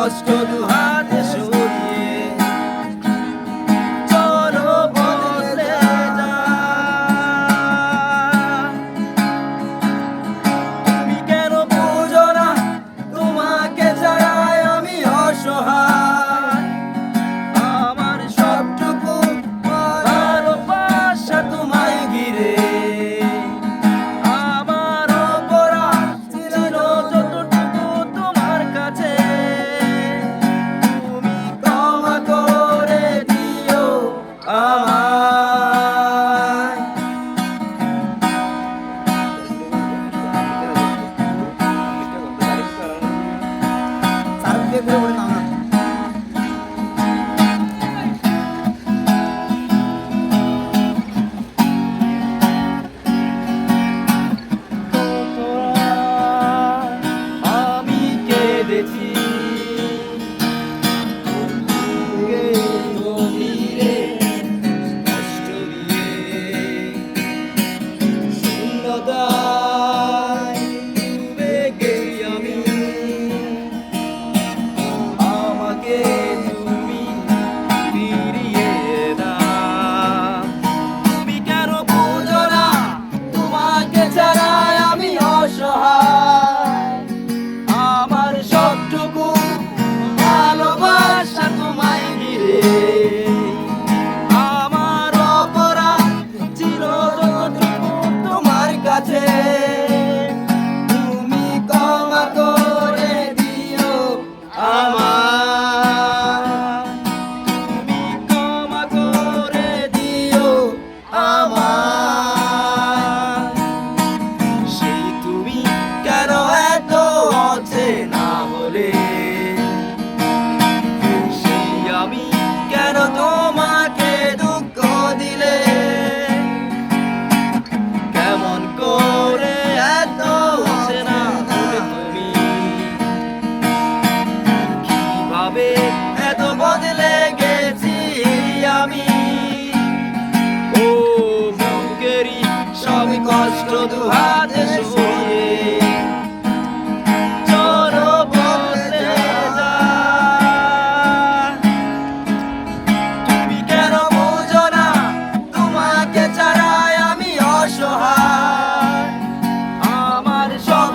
কষ্ট দুহাতে সরিয়ে চলো বদলে যাই। তুমি কেন বুঝো না তোমাকে ছাড়াই আমি অসহায়। আমার সবটুকু ভালোবাসা তোমায় ঘিরে, আমার অপরাধ ছিল যতটুকু তোমার কাছে। তুমি ক্ষমা করে দিও আমায়। আমি কেঁদেছি গভীরে কষ্ট দিয়ে, শূন্যতায় ডুবে গেছি আমি। আমাকে তুমি ফিরিয়ে দাও। তুমি কেন বুঝো না তোমাকে ছাড়াই আমি অসহায়। আমার সবটুকু ভালোবাসা তোমায় ঘিরে, আমার অপরাধ ছিল যতটুকু তোমার কাছে। তুমি ক্ষমা করে দিও আমায়। তুমি ক্ষমা করে দিও আমায়। সেই তুমি কেন এত অচেনা হলে, সেই আমি কেন তোমাকে দুঃখ দিলে। কেমন করে এত অচেনা হলে তুমি, কিভাবে এত বদলে গেছি আমি। ও বুকেরই সব কষ্ট দুহাতে সরিয়ে চলো বদলে যাই। তুমি কেন বুঝো না তোমাকে ছাড়াই আমি অসহায়। আমার সব